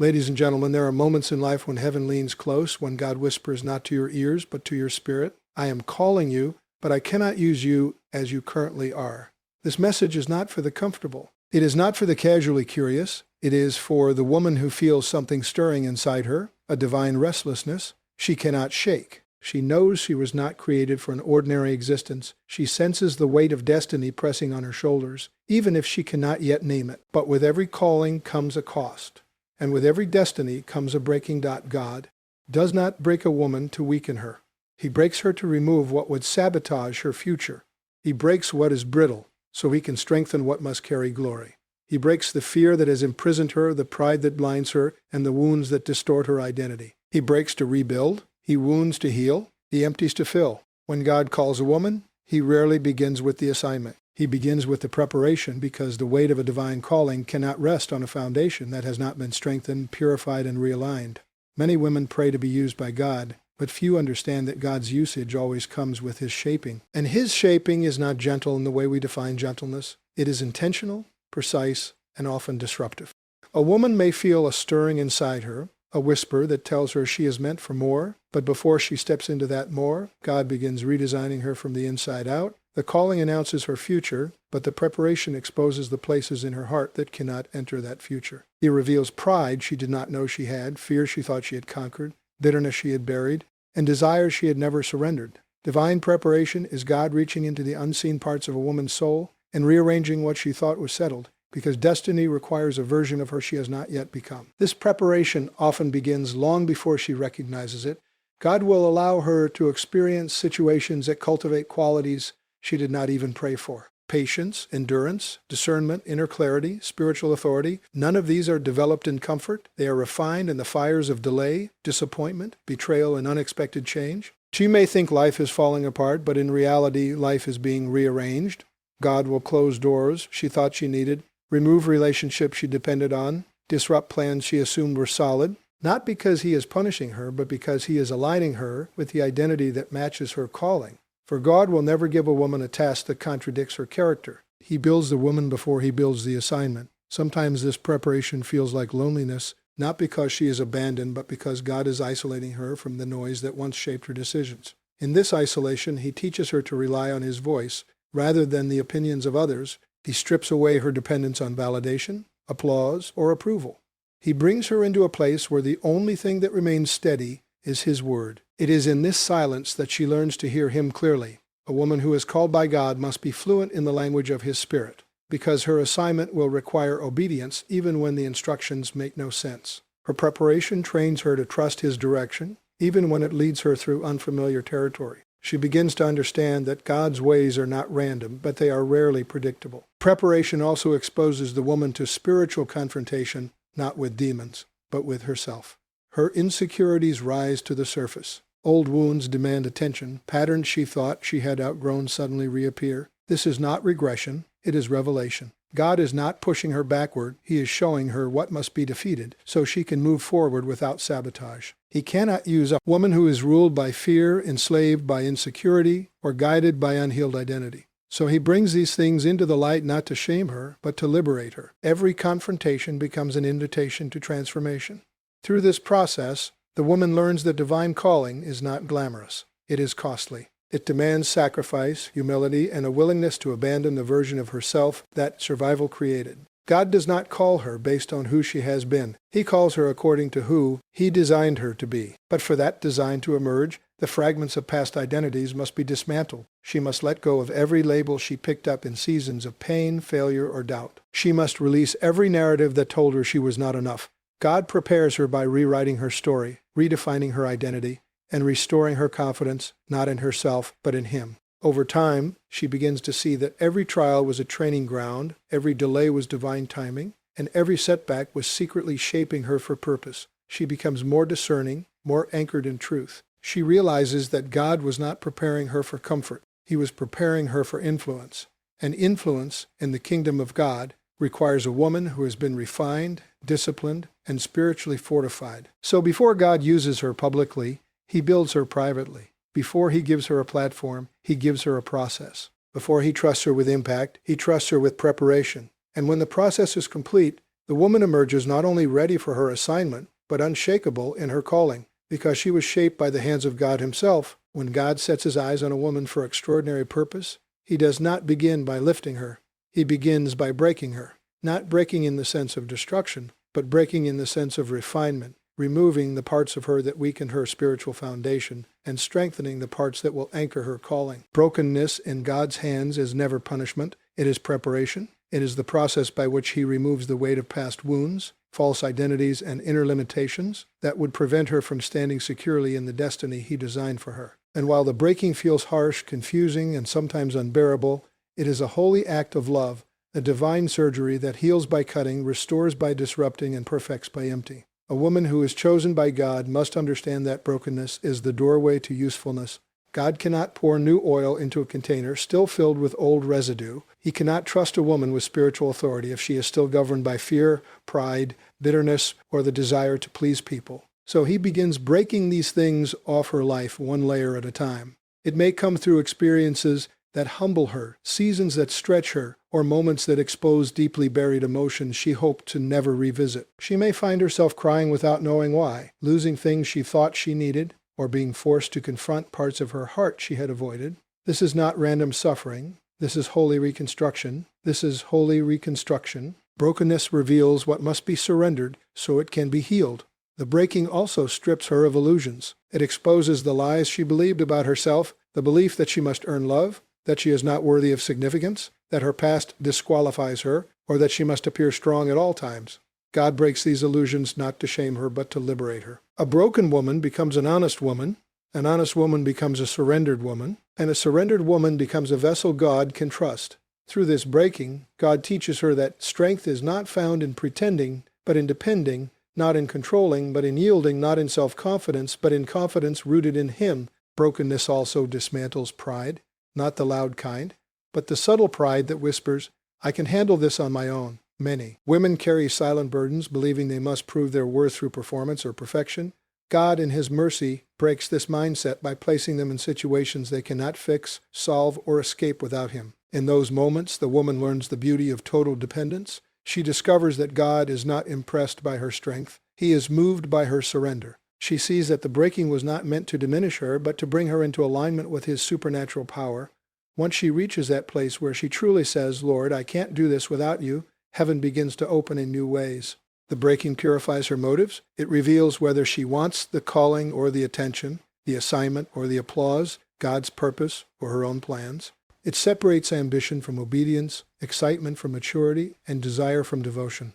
Ladies and gentlemen, there are moments in life when heaven leans close, when God whispers not to your ears, but to your spirit. I am calling you, but I cannot use you as you currently are. This message is not for the comfortable. It is not for the casually curious. It is for the woman who feels something stirring inside her, a divine restlessness she cannot shake. She knows she was not created for an ordinary existence. She senses the weight of destiny pressing on her shoulders, even if she cannot yet name it. But with every calling comes a cost. And with every destiny comes a breaking. God does not break a woman to weaken her. He breaks her to remove what would sabotage her future. He breaks what is brittle, so he can strengthen what must carry glory. He breaks the fear that has imprisoned her, the pride that blinds her, and the wounds that distort her identity. He breaks to rebuild. He wounds to heal. He empties to fill. When God calls a woman, he rarely begins with the assignment. He begins with the preparation, because the weight of a divine calling cannot rest on a foundation that has not been strengthened, purified, and realigned. Many women pray to be used by God, but few understand that God's usage always comes with his shaping. And his shaping is not gentle in the way we define gentleness. It is intentional, precise, and often disruptive. A woman may feel a stirring inside her, a whisper that tells her she is meant for more, but before she steps into that more, God begins redesigning her from the inside out. The calling announces her future, but the preparation exposes the places in her heart that cannot enter that future. He reveals pride she did not know she had, fear she thought she had conquered, bitterness she had buried, and desires she had never surrendered. Divine preparation is God reaching into the unseen parts of a woman's soul and rearranging what she thought was settled, because destiny requires a version of her she has not yet become. This preparation often begins long before she recognizes it. God will allow her to experience situations that cultivate qualities she did not even pray for. Patience, endurance, discernment, inner clarity, spiritual authority. None of these are developed in comfort. They are refined in the fires of delay, disappointment, betrayal, and unexpected change. She may think life is falling apart, but in reality, life is being rearranged. God will close doors she thought she needed, remove relationships she depended on, disrupt plans she assumed were solid, not because he is punishing her, but because he is aligning her with the identity that matches her calling. For God will never give a woman a task that contradicts her character. He builds the woman before he builds the assignment. Sometimes this preparation feels like loneliness, not because she is abandoned, but because God is isolating her from the noise that once shaped her decisions. In this isolation, he teaches her to rely on his voice rather than the opinions of others. He strips away her dependence on validation, applause, or approval. He brings her into a place where the only thing that remains steady is his word. It is in this silence that she learns to hear him clearly. A woman who is called by God must be fluent in the language of his Spirit, because her assignment will require obedience even when the instructions make no sense. Her preparation trains her to trust his direction, even when it leads her through unfamiliar territory. She begins to understand that God's ways are not random, but they are rarely predictable. Preparation also exposes the woman to spiritual confrontation, not with demons, but with herself. Her insecurities rise to the surface. Old wounds demand attention. Patterns she thought she had outgrown suddenly reappear. This is not regression, it is revelation. God is not pushing her backward. He is showing her what must be defeated so she can move forward without sabotage. He cannot use a woman who is ruled by fear, enslaved by insecurity, or guided by unhealed identity. So he brings these things into the light not to shame her, but to liberate her. Every confrontation becomes an invitation to transformation. Through this process, the woman learns that divine calling is not glamorous. It is costly. It demands sacrifice, humility, and a willingness to abandon the version of herself that survival created. God does not call her based on who she has been. He calls her according to who he designed her to be. But for that design to emerge, the fragments of past identities must be dismantled. She must let go of every label she picked up in seasons of pain, failure, or doubt. She must release every narrative that told her she was not enough. God prepares her by rewriting her story, redefining her identity, and restoring her confidence, not in herself, but in him. Over time, she begins to see that every trial was a training ground, every delay was divine timing, and every setback was secretly shaping her for purpose. She becomes more discerning, more anchored in truth. She realizes that God was not preparing her for comfort. He was preparing her for influence. And influence in the kingdom of God requires a woman who has been refined, disciplined, and spiritually fortified. So before God uses her publicly, he builds her privately. Before he gives her a platform, he gives her a process. Before he trusts her with impact, he trusts her with preparation. And when the process is complete, The woman emerges not only ready for her assignment, but unshakable in her calling, because she was shaped by the hands of God himself. When God sets his eyes on a woman for extraordinary purpose, he does not begin by lifting her. He begins by breaking her. Not breaking in the sense of destruction, but breaking in the sense of refinement, removing the parts of her that weaken her spiritual foundation and strengthening the parts that will anchor her calling. Brokenness in God's hands is never punishment. It is preparation. It is the process by which he removes the weight of past wounds, false identities, and inner limitations that would prevent her from standing securely in the destiny he designed for her. And while the breaking feels harsh, confusing, and sometimes unbearable, it is a holy act of love, a divine surgery that heals by cutting, restores by disrupting, and perfects by emptying. A woman who is chosen by God must understand that brokenness is the doorway to usefulness. God cannot pour new oil into a container still filled with old residue. He cannot trust a woman with spiritual authority if she is still governed by fear, pride, bitterness, or the desire to please people. So he begins breaking these things off her life one layer at a time. It may come through experiences that humble her, seasons that stretch her, or moments that expose deeply buried emotions she hoped to never revisit. She may find herself crying without knowing why, losing things she thought she needed, or being forced to confront parts of her heart she had avoided. This is not random suffering. This is holy reconstruction. This is holy reconstruction. Brokenness reveals what must be surrendered so it can be healed. The breaking also strips her of illusions. It exposes the lies she believed about herself, the belief that she must earn love, that she is not worthy of significance, that her past disqualifies her, or that she must appear strong at all times. God breaks these illusions not to shame her, but to liberate her. A broken woman becomes an honest woman becomes a surrendered woman, and a surrendered woman becomes a vessel God can trust. Through this breaking, God teaches her that strength is not found in pretending, but in depending, not in controlling, but in yielding, not in self-confidence, but in confidence rooted in Him. Brokenness also dismantles pride, not the loud kind, but the subtle pride that whispers, "I can handle this on my own." Many women carry silent burdens, believing they must prove their worth through performance or perfection. God, in His mercy, breaks this mindset by placing them in situations they cannot fix, solve, or escape without Him. In those moments, the woman learns the beauty of total dependence. She discovers that God is not impressed by her strength. He is moved by her surrender. She sees that the breaking was not meant to diminish her, but to bring her into alignment with His supernatural power. Once she reaches that place where she truly says, "Lord, I can't do this without you," heaven begins to open in new ways. The breaking purifies her motives. It reveals whether she wants the calling or the attention, the assignment or the applause, God's purpose or her own plans. It separates ambition from obedience, excitement from maturity, and desire from devotion.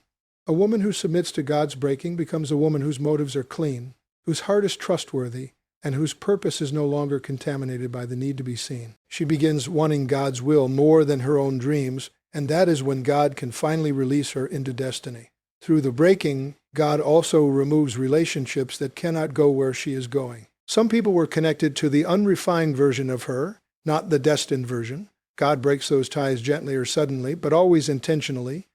A woman who submits to God's breaking becomes a woman whose motives are clean, whose heart is trustworthy, and whose purpose is no longer contaminated by the need to be seen. She begins wanting God's will more than her own dreams, and that is when God can finally release her into destiny. Through the breaking, God also removes relationships that cannot go where she is going. Some people were connected to the unrefined version of her, not the destined version. God breaks those ties gently or suddenly, but always intentionally.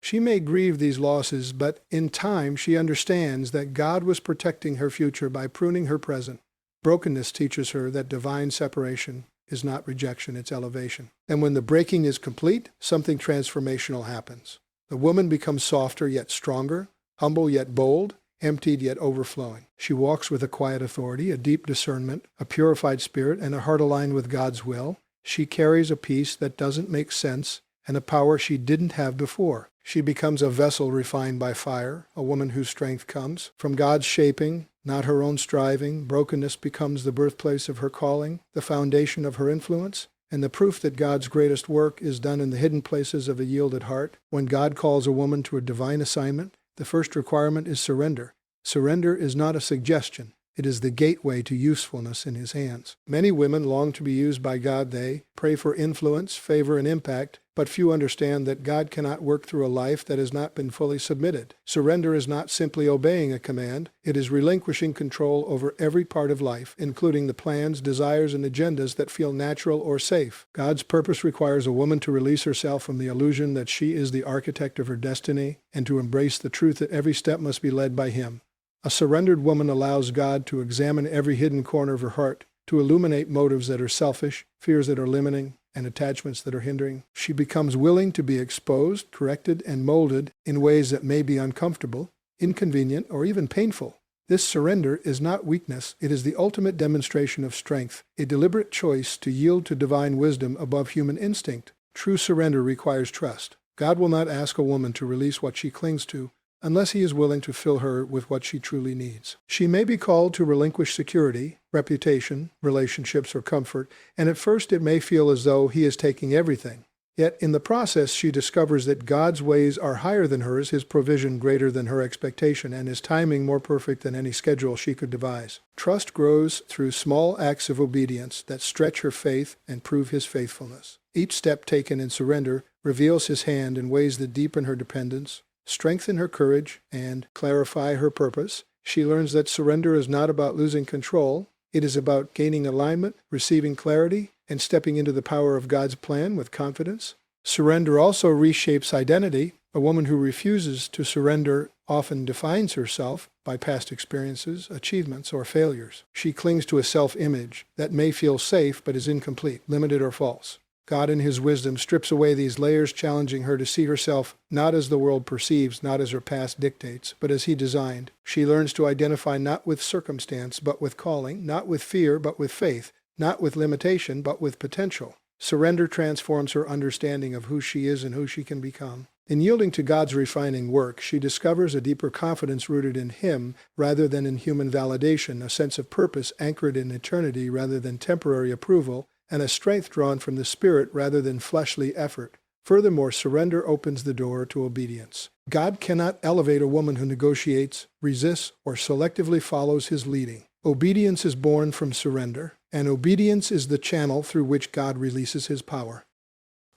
She may grieve these losses, but in time she understands that God was protecting her future by pruning her present. Brokenness teaches her that divine separation is not rejection, it's elevation. And when the breaking is complete, something transformational happens. The woman becomes softer yet stronger, humble yet bold, emptied yet overflowing. She walks with a quiet authority, a deep discernment, a purified spirit, and a heart aligned with God's will. She carries a peace that doesn't make sense and a power she didn't have before. She becomes a vessel refined by fire, a woman whose strength comes from God's shaping, not her own striving. Brokenness becomes the birthplace of her calling, the foundation of her influence, and the proof that God's greatest work is done in the hidden places of a yielded heart. When God calls a woman to a divine assignment, the first requirement is surrender. Surrender is not a suggestion. It is the gateway to usefulness in His hands. Many women long to be used by God. They pray for influence, favor, and impact, but few understand that God cannot work through a life that has not been fully submitted. Surrender is not simply obeying a command. It is relinquishing control over every part of life, including the plans, desires, and agendas that feel natural or safe. God's purpose requires a woman to release herself from the illusion that she is the architect of her destiny and to embrace the truth that every step must be led by Him. A surrendered woman allows God to examine every hidden corner of her heart, to illuminate motives that are selfish, fears that are limiting, and attachments that are hindering. She becomes willing to be exposed, corrected, and molded in ways that may be uncomfortable, inconvenient, or even painful. This surrender is not weakness. It is the ultimate demonstration of strength, a deliberate choice to yield to divine wisdom above human instinct. True surrender requires trust. God will not ask a woman to release what she clings to unless he is willing to fill her with what she truly needs. She may be called to relinquish security, reputation, relationships, or comfort, and at first it may feel as though he is taking everything. Yet in the process, she discovers that God's ways are higher than hers, his provision greater than her expectation, and his timing more perfect than any schedule she could devise. Trust grows through small acts of obedience that stretch her faith and prove his faithfulness. Each step taken in surrender reveals his hand in ways that deepen her dependence, strengthen her courage, and clarify her purpose. She learns that surrender is not about losing control. It is about gaining alignment, receiving clarity, and stepping into the power of God's plan with confidence. Surrender also reshapes identity. A woman who refuses to surrender often defines herself by past experiences, achievements, or failures. She clings to a self-image that may feel safe but is incomplete, limited, or false. God in his wisdom strips away these layers, challenging her to see herself not as the world perceives, not as her past dictates, but as he designed. She learns to identify not with circumstance, but with calling, not with fear, but with faith, not with limitation, but with potential. Surrender transforms her understanding of who she is and who she can become. In yielding to God's refining work, she discovers a deeper confidence rooted in him rather than in human validation, a sense of purpose anchored in eternity rather than temporary approval, and a strength drawn from the Spirit rather than fleshly effort. Furthermore, surrender opens the door to obedience. God cannot elevate a woman who negotiates, resists, or selectively follows his leading. Obedience is born from surrender, and obedience is the channel through which God releases his power.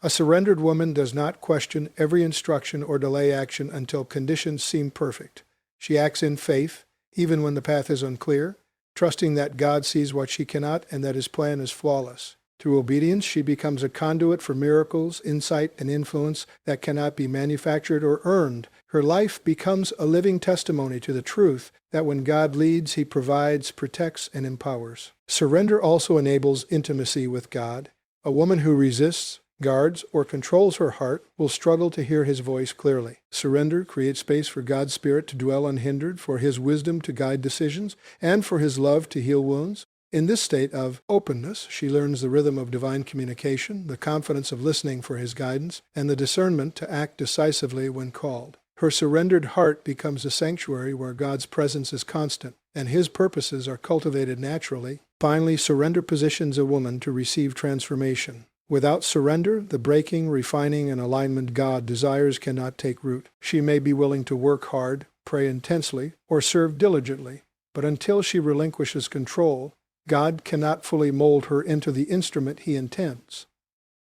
A surrendered woman does not question every instruction or delay action until conditions seem perfect. She acts in faith, even when the path is unclear, trusting that God sees what she cannot and that his plan is flawless. Through obedience, she becomes a conduit for miracles, insight, and influence that cannot be manufactured or earned. Her life becomes a living testimony to the truth that when God leads, he provides, protects, and empowers. Surrender also enables intimacy with God. A woman who resists, guards, or controls her heart will struggle to hear his voice clearly. Surrender creates space for God's Spirit to dwell unhindered, for his wisdom to guide decisions, and for his love to heal wounds. In this state of openness, she learns the rhythm of divine communication, the confidence of listening for his guidance, and the discernment to act decisively when called. Her surrendered heart becomes a sanctuary where God's presence is constant, and his purposes are cultivated naturally. Finally, surrender positions a woman to receive transformation. Without surrender, the breaking, refining, and alignment God desires cannot take root. She may be willing to work hard, pray intensely, or serve diligently, but until she relinquishes control, God cannot fully mold her into the instrument he intends.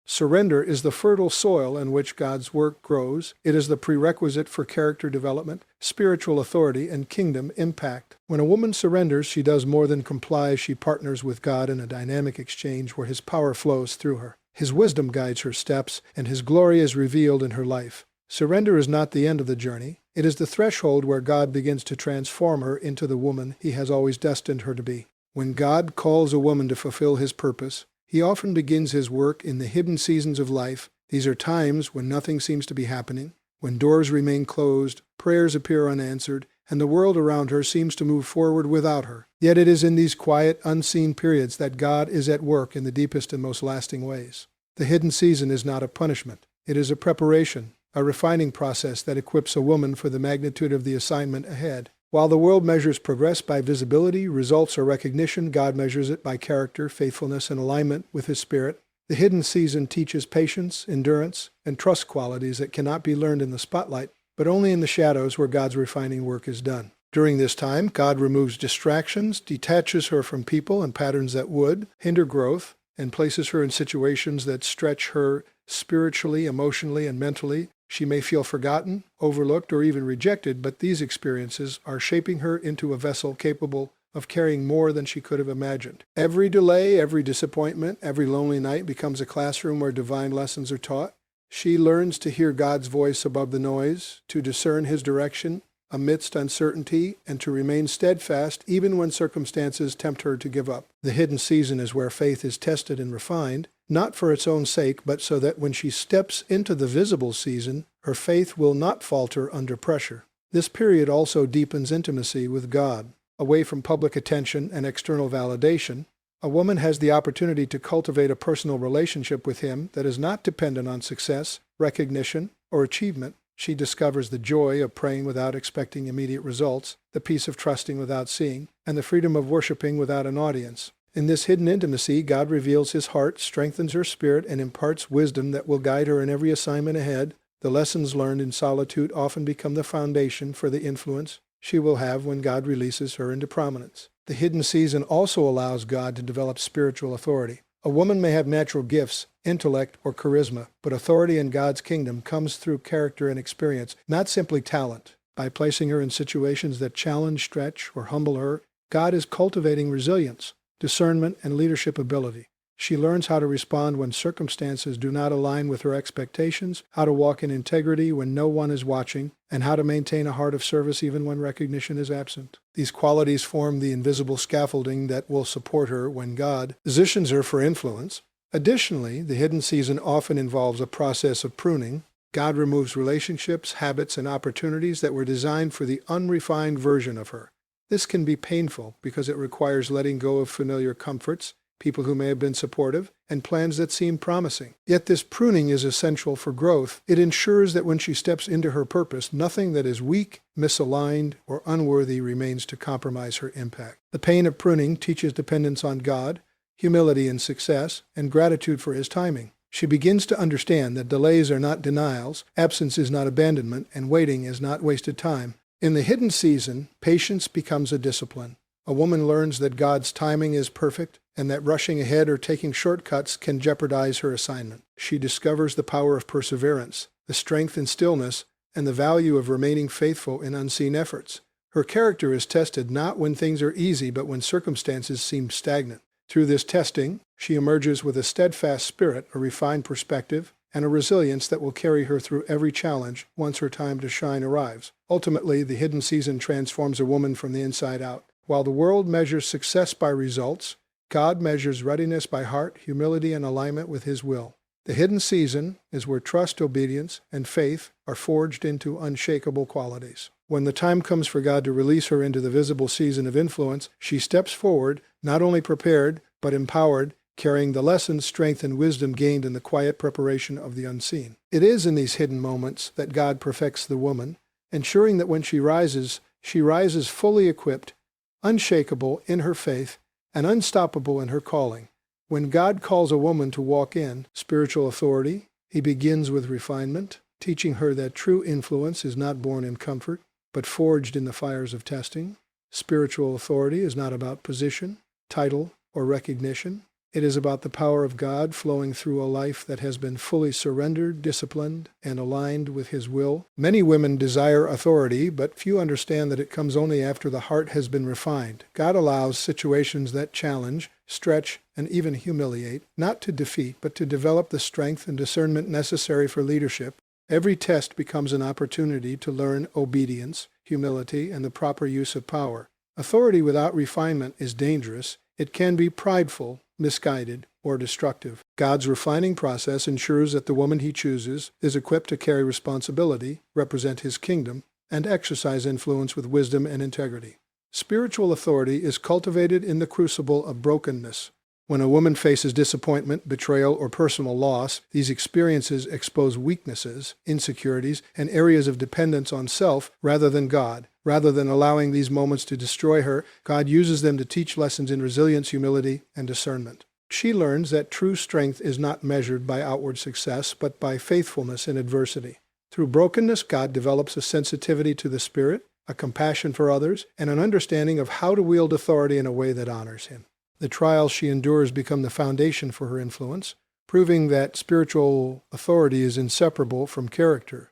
Surrender is the fertile soil in which God's work grows. It is the prerequisite for character development, spiritual authority, and kingdom impact. When a woman surrenders, she does more than comply. She partners with God in a dynamic exchange where his power flows through her. His wisdom guides her steps, and his glory is revealed in her life. Surrender is not the end of the journey. It is the threshold where God begins to transform her into the woman he has always destined her to be. When God calls a woman to fulfill his purpose, he often begins his work in the hidden seasons of life. These are times when nothing seems to be happening, when doors remain closed, prayers appear unanswered, and the world around her seems to move forward without her. Yet it is in these quiet, unseen periods that God is at work in the deepest and most lasting ways. The hidden season is not a punishment. It is a preparation, a refining process that equips a woman for the magnitude of the assignment ahead. While the world measures progress by visibility, results, or recognition, God measures it by character, faithfulness, and alignment with his Spirit. The hidden season teaches patience, endurance, and trust qualities that cannot be learned in the spotlight, but only in the shadows where God's refining work is done. During this time, God removes distractions, detaches her from people and patterns that would hinder growth, and places her in situations that stretch her spiritually, emotionally, and mentally. She may feel forgotten, overlooked, or even rejected, but these experiences are shaping her into a vessel capable of carrying more than she could have imagined. Every delay, every disappointment, every lonely night becomes a classroom where divine lessons are taught. She learns to hear God's voice above the noise, to discern his direction amidst uncertainty, and to remain steadfast even when circumstances tempt her to give up. The hidden season is where faith is tested and refined, not for its own sake, but so that when she steps into the visible season, her faith will not falter under pressure. This period also deepens intimacy with God. Away from public attention and external validation, a woman has the opportunity to cultivate a personal relationship with Him that is not dependent on success, recognition, or achievement. She discovers the joy of praying without expecting immediate results, the peace of trusting without seeing, and the freedom of worshiping without an audience. In this hidden intimacy, God reveals His heart, strengthens her spirit, and imparts wisdom that will guide her in every assignment ahead. The lessons learned in solitude often become the foundation for the influence she will have when God releases her into prominence. The hidden season also allows God to develop spiritual authority. A woman may have natural gifts, intellect, or charisma, but authority in God's kingdom comes through character and experience, not simply talent. By placing her in situations that challenge, stretch, or humble her, God is cultivating resilience, discernment, and leadership ability. She learns how to respond when circumstances do not align with her expectations, how to walk in integrity when no one is watching, and how to maintain a heart of service even when recognition is absent. These qualities form the invisible scaffolding that will support her when God positions her for influence. Additionally, the hidden season often involves a process of pruning. God removes relationships, habits, and opportunities that were designed for the unrefined version of her. This can be painful because it requires letting go of familiar comforts, people who may have been supportive, and plans that seem promising. Yet this pruning is essential for growth. It ensures that when she steps into her purpose, nothing that is weak, misaligned, or unworthy remains to compromise her impact. The pain of pruning teaches dependence on God, humility in success, and gratitude for His timing. She begins to understand that delays are not denials, absence is not abandonment, and waiting is not wasted time. In the hidden season, patience becomes a discipline. A woman learns that God's timing is perfect and that rushing ahead or taking shortcuts can jeopardize her assignment. She discovers the power of perseverance, the strength in stillness, and the value of remaining faithful in unseen efforts. Her character is tested not when things are easy, but when circumstances seem stagnant. Through this testing, she emerges with a steadfast spirit, a refined perspective, and a resilience that will carry her through every challenge once her time to shine arrives. Ultimately, the hidden season transforms a woman from the inside out. While the world measures success by results, God measures readiness by heart, humility, and alignment with His will. The hidden season is where trust, obedience, and faith are forged into unshakable qualities. When the time comes for God to release her into the visible season of influence, she steps forward, not only prepared, but empowered, carrying the lessons, strength, and wisdom gained in the quiet preparation of the unseen. It is in these hidden moments that God perfects the woman, ensuring that when she rises fully equipped, unshakable in her faith, and unstoppable in her calling. When God calls a woman to walk in spiritual authority, He begins with refinement, teaching her that true influence is not born in comfort, but forged in the fires of testing. Spiritual authority is not about position, title, or recognition. It is about the power of God flowing through a life that has been fully surrendered, disciplined, and aligned with His will. Many women desire authority, but few understand that it comes only after the heart has been refined. God allows situations that challenge, stretch, and even humiliate, not to defeat, but to develop the strength and discernment necessary for leadership. Every test becomes an opportunity to learn obedience, humility, and the proper use of power. Authority without refinement is dangerous. It can be prideful, misguided, or destructive. God's refining process ensures that the woman He chooses is equipped to carry responsibility, represent His kingdom, and exercise influence with wisdom and integrity. Spiritual authority is cultivated in the crucible of brokenness. When a woman faces disappointment, betrayal, or personal loss, these experiences expose weaknesses, insecurities, and areas of dependence on self rather than God. Rather than allowing these moments to destroy her, God uses them to teach lessons in resilience, humility, and discernment. She learns that true strength is not measured by outward success, but by faithfulness in adversity. Through brokenness, God develops a sensitivity to the Spirit, a compassion for others, and an understanding of how to wield authority in a way that honors Him. The trials she endures become the foundation for her influence, proving that spiritual authority is inseparable from character.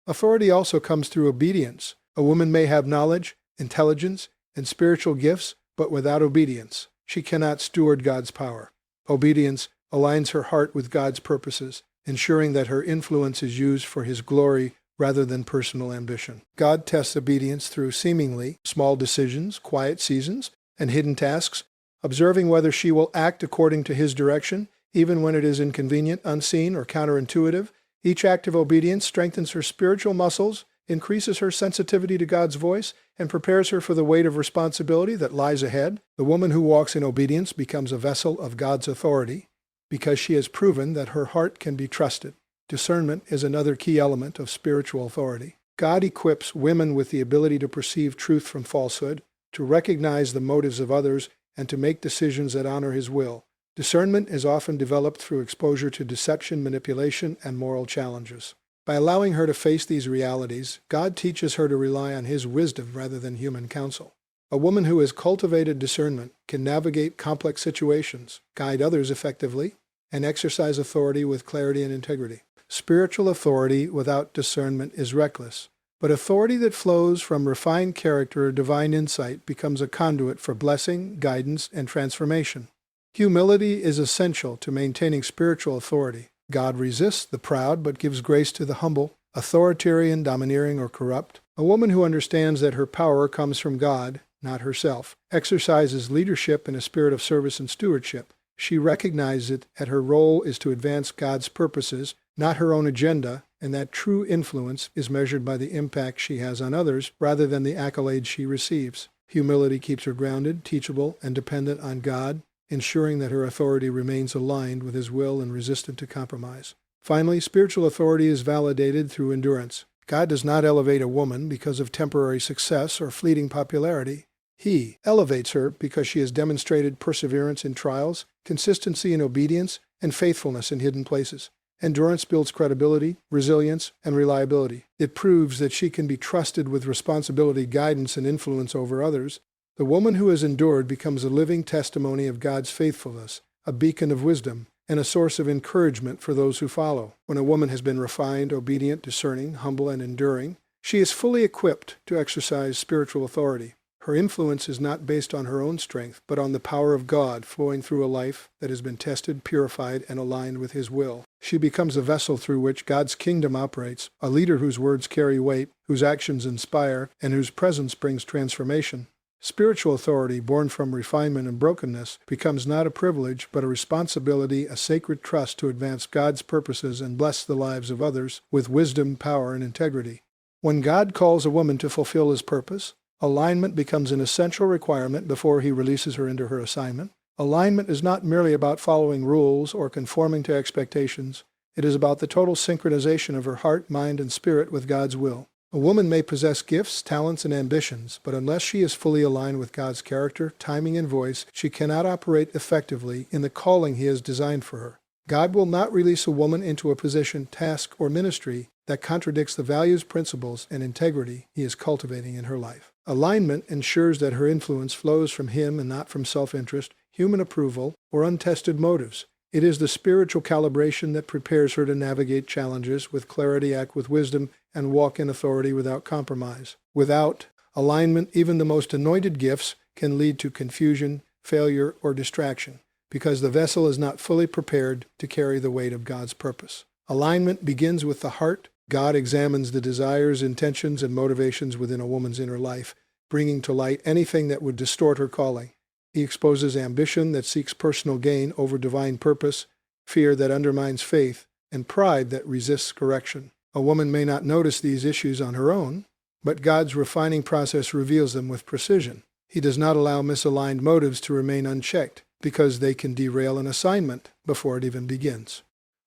Authority also comes through obedience. A woman may have knowledge, intelligence, and spiritual gifts, but without obedience, she cannot steward God's power. Obedience aligns her heart with God's purposes, ensuring that her influence is used for His glory rather than personal ambition. God tests obedience through seemingly small decisions, quiet seasons, and hidden tasks, observing whether she will act according to His direction. even when it is inconvenient, unseen, or counterintuitive. Each act of obedience strengthens her spiritual muscles, increases her sensitivity to God's voice, and prepares her for the weight of responsibility that lies ahead. The woman who walks in obedience becomes a vessel of God's authority because she has proven that her heart can be trusted. Discernment is another key element of spiritual authority. God equips women with the ability to perceive truth from falsehood, to recognize the motives of others, and to make decisions that honor His will. Discernment is often developed through exposure to deception, manipulation, and moral challenges. By allowing her to face these realities, God teaches her to rely on His wisdom rather than human counsel. A woman who has cultivated discernment can navigate complex situations, guide others effectively, and exercise authority with clarity and integrity. Spiritual authority without discernment is reckless, but authority that flows from refined character or divine insight becomes a conduit for blessing, guidance, and transformation. Humility is essential to maintaining spiritual authority. God resists the proud but gives grace to the humble, authoritarian, domineering, or corrupt. A woman who understands that her power comes from God, not herself, exercises leadership in a spirit of service and stewardship. She recognizes that her role is to advance God's purposes, not her own agenda, and that true influence is measured by the impact she has on others rather than the accolades she receives. Humility keeps her grounded, teachable, and dependent on God, ensuring that her authority remains aligned with His will and resistant to compromise. Finally, spiritual authority is validated through endurance. God does not elevate a woman because of temporary success or fleeting popularity. He elevates her because she has demonstrated perseverance in trials, consistency in obedience, and faithfulness in hidden places. Endurance builds credibility, resilience, and reliability. It proves that she can be trusted with responsibility, guidance, and influence over others. The woman who has endured becomes a living testimony of God's faithfulness, a beacon of wisdom, and a source of encouragement for those who follow. When a woman has been refined, obedient, discerning, humble, and enduring, she is fully equipped to exercise spiritual authority. Her influence is not based on her own strength, but on the power of God flowing through a life that has been tested, purified, and aligned with His will. She becomes a vessel through which God's kingdom operates, a leader whose words carry weight, whose actions inspire, and whose presence brings transformation. Spiritual authority, born from refinement and brokenness, becomes not a privilege, but a responsibility, a sacred trust to advance God's purposes and bless the lives of others with wisdom, power, and integrity. When God calls a woman to fulfill His purpose, alignment becomes an essential requirement before He releases her into her assignment. Alignment is not merely about following rules or conforming to expectations. It is about the total synchronization of her heart, mind, and spirit with God's will. A woman may possess gifts, talents, and ambitions, but unless she is fully aligned with God's character, timing, and voice, she cannot operate effectively in the calling He has designed for her. God will not release a woman into a position, task, or ministry that contradicts the values, principles, and integrity He is cultivating in her life. Alignment ensures that her influence flows from Him and not from self-interest, human approval, or untested motives. It is the spiritual calibration that prepares her to navigate challenges with clarity, act with wisdom, and walk in authority without compromise. Without alignment, even the most anointed gifts can lead to confusion, failure, or distraction, because the vessel is not fully prepared to carry the weight of God's purpose. Alignment begins with the heart. God examines the desires, intentions, and motivations within a woman's inner life, bringing to light anything that would distort her calling. He exposes ambition that seeks personal gain over divine purpose, fear that undermines faith, and pride that resists correction. A woman may not notice these issues on her own, but God's refining process reveals them with precision. He does not allow misaligned motives to remain unchecked, because they can derail an assignment before it even begins.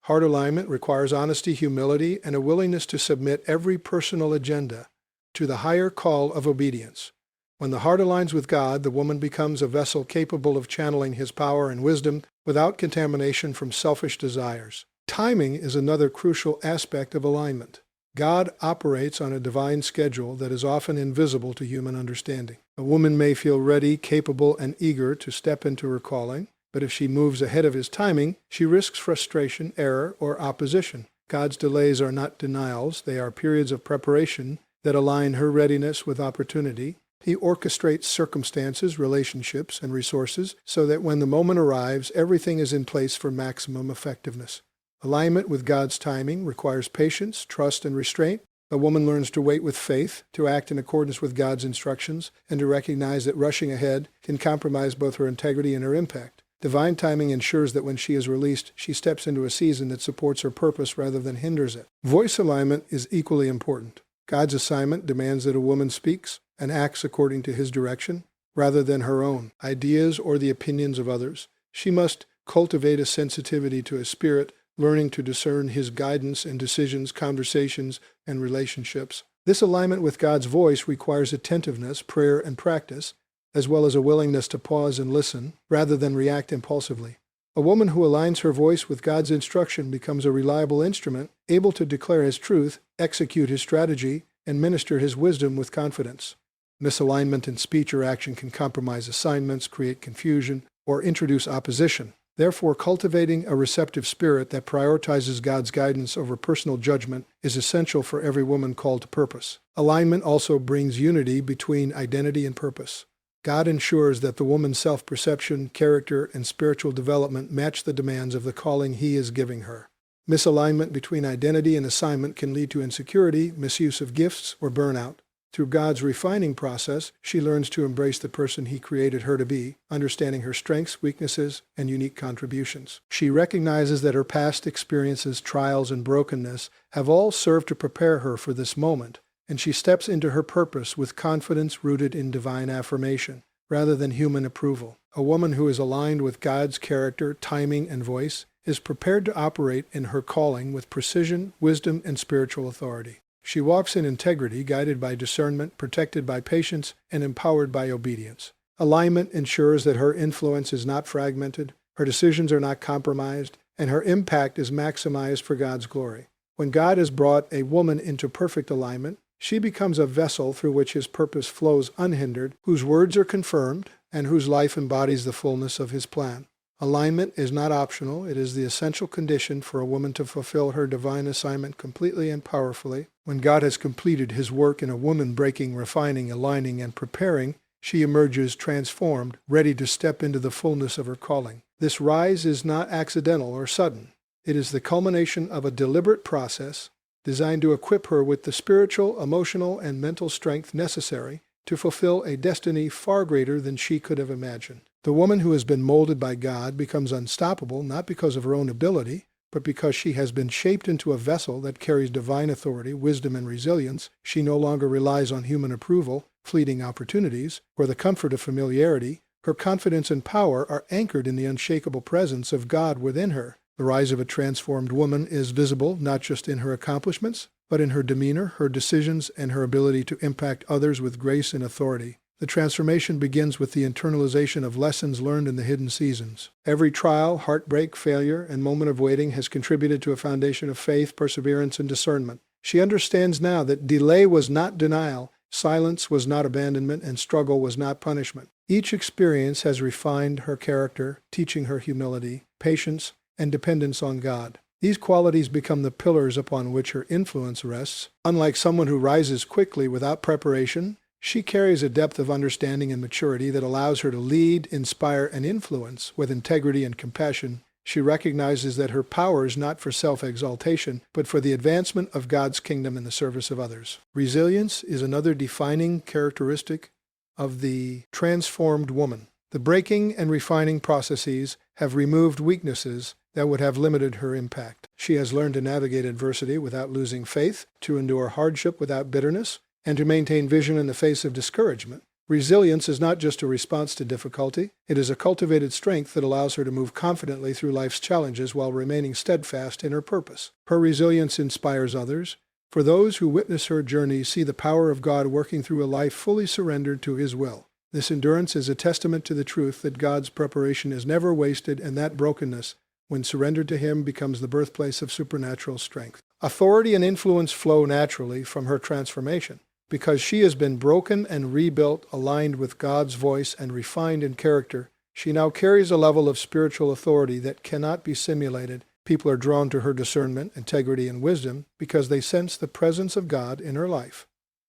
Heart alignment requires honesty, humility, and a willingness to submit every personal agenda to the higher call of obedience. When the heart aligns with God, the woman becomes a vessel capable of channeling His power and wisdom without contamination from selfish desires. Timing is another crucial aspect of alignment. God operates on a divine schedule that is often invisible to human understanding. A woman may feel ready, capable, and eager to step into her calling, but if she moves ahead of His timing, she risks frustration, error, or opposition. God's delays are not denials. They are periods of preparation that align her readiness with opportunity. He orchestrates circumstances, relationships, and resources so that when the moment arrives, everything is in place for maximum effectiveness. Alignment with God's timing requires patience, trust, and restraint. A woman learns to wait with faith, to act in accordance with God's instructions, and to recognize that rushing ahead can compromise both her integrity and her impact. Divine timing ensures that when she is released, she steps into a season that supports her purpose rather than hinders it. Voice alignment is equally important. God's assignment demands that a woman speaks and acts according to his direction, rather than her own ideas or the opinions of others. She must cultivate a sensitivity to his spirit, learning to discern his guidance in decisions, conversations, and relationships. This alignment with God's voice requires attentiveness, prayer, and practice, as well as a willingness to pause and listen, rather than react impulsively. A woman who aligns her voice with God's instruction becomes a reliable instrument, able to declare his truth, execute his strategy, and minister his wisdom with confidence. Misalignment in speech or action can compromise assignments, create confusion, or introduce opposition. Therefore, cultivating a receptive spirit that prioritizes God's guidance over personal judgment is essential for every woman called to purpose. Alignment also brings unity between identity and purpose. God ensures that the woman's self-perception, character, and spiritual development match the demands of the calling he is giving her. Misalignment between identity and assignment can lead to insecurity, misuse of gifts, or burnout. Through God's refining process, she learns to embrace the person he created her to be, understanding her strengths, weaknesses, and unique contributions. She recognizes that her past experiences, trials, and brokenness have all served to prepare her for this moment, and she steps into her purpose with confidence rooted in divine affirmation, rather than human approval. A woman who is aligned with God's character, timing, and voice is prepared to operate in her calling with precision, wisdom, and spiritual authority. She walks in integrity, guided by discernment, protected by patience, and empowered by obedience. Alignment ensures that her influence is not fragmented, her decisions are not compromised, and her impact is maximized for God's glory. When God has brought a woman into perfect alignment, she becomes a vessel through which his purpose flows unhindered, whose words are confirmed, and whose life embodies the fullness of his plan. Alignment is not optional. It is the essential condition for a woman to fulfill her divine assignment completely and powerfully. When God has completed his work in a woman breaking, refining, aligning, and preparing, she emerges transformed, ready to step into the fullness of her calling. This rise is not accidental or sudden. It is the culmination of a deliberate process designed to equip her with the spiritual, emotional, and mental strength necessary to fulfill a destiny far greater than she could have imagined. The woman who has been molded by God becomes unstoppable not because of her own ability, but because she has been shaped into a vessel that carries divine authority, wisdom, and resilience. She no longer relies on human approval, fleeting opportunities, or the comfort of familiarity. Her confidence and power are anchored in the unshakable presence of God within her. The rise of a transformed woman is visible not just in her accomplishments, but in her demeanor, her decisions, and her ability to impact others with grace and authority. The transformation begins with the internalization of lessons learned in the hidden seasons. Every trial, heartbreak, failure, and moment of waiting has contributed to a foundation of faith, perseverance, and discernment. She understands now that delay was not denial, silence was not abandonment, and struggle was not punishment. Each experience has refined her character, teaching her humility, patience, and dependence on God. These qualities become the pillars upon which her influence rests. Unlike someone who rises quickly without preparation, she carries a depth of understanding and maturity that allows her to lead, inspire, and influence with integrity and compassion. She recognizes that her power is not for self-exaltation, but for the advancement of God's kingdom in the service of others. Resilience is another defining characteristic of the transformed woman. The breaking and refining processes have removed weaknesses that would have limited her impact. She has learned to navigate adversity without losing faith, to endure hardship without bitterness, and to maintain vision in the face of discouragement. Resilience is not just a response to difficulty. It is a cultivated strength that allows her to move confidently through life's challenges while remaining steadfast in her purpose. Her resilience inspires others. For those who witness her journey see the power of God working through a life fully surrendered to his will. This endurance is a testament to the truth that God's preparation is never wasted and that brokenness, when surrendered to him, becomes the birthplace of supernatural strength. Authority and influence flow naturally from her transformation. Because she has been broken and rebuilt, aligned with God's voice, and refined in character, she now carries a level of spiritual authority that cannot be simulated. People are drawn to her discernment, integrity, and wisdom because they sense the presence of God in her life.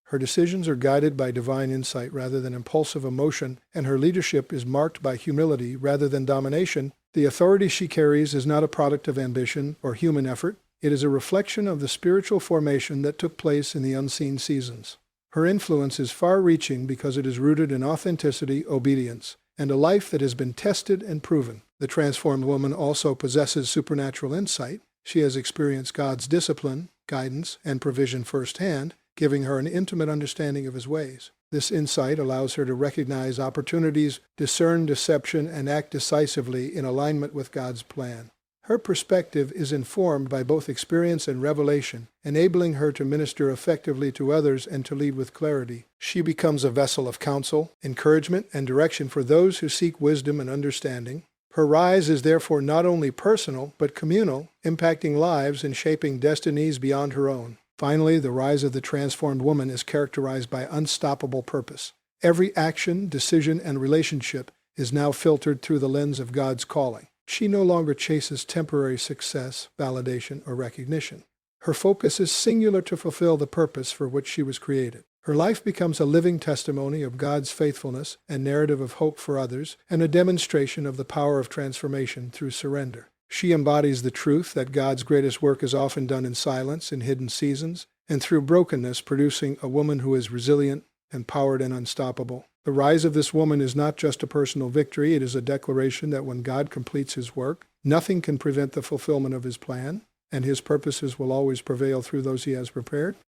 Her decisions are guided by divine insight rather than impulsive emotion, and her leadership is marked by humility rather than domination. The authority she carries is not a product of ambition or human effort. It is a reflection of the spiritual formation that took place in the unseen seasons. Her influence is far-reaching because it is rooted in authenticity, obedience, and a life that has been tested and proven. The transformed woman also possesses supernatural insight. She has experienced God's discipline, guidance, and provision firsthand, giving her an intimate understanding of his ways. This insight allows her to recognize opportunities, discern deception, and act decisively in alignment with God's plan. Her perspective is informed by both experience and revelation, enabling her to minister effectively to others and to lead with clarity. She becomes a vessel of counsel, encouragement, and direction for those who seek wisdom and understanding. Her rise is therefore not only personal, but communal, impacting lives and shaping destinies beyond her own. Finally, the rise of the transformed woman is characterized by unstoppable purpose. Every action, decision, and relationship is now filtered through the lens of God's calling. She no longer chases temporary success, validation, or recognition. Her focus is singular to fulfill the purpose for which she was created. Her life becomes a living testimony of God's faithfulness, a narrative of hope for others, and a demonstration of the power of transformation through surrender. She embodies the truth that God's greatest work is often done in silence, in hidden seasons, and through brokenness, producing a woman who is resilient, empowered, and unstoppable. The rise of this woman is not just a personal victory, it is a declaration that when God completes his work, nothing can prevent the fulfillment of his plan, and his purposes will always prevail through those he has prepared.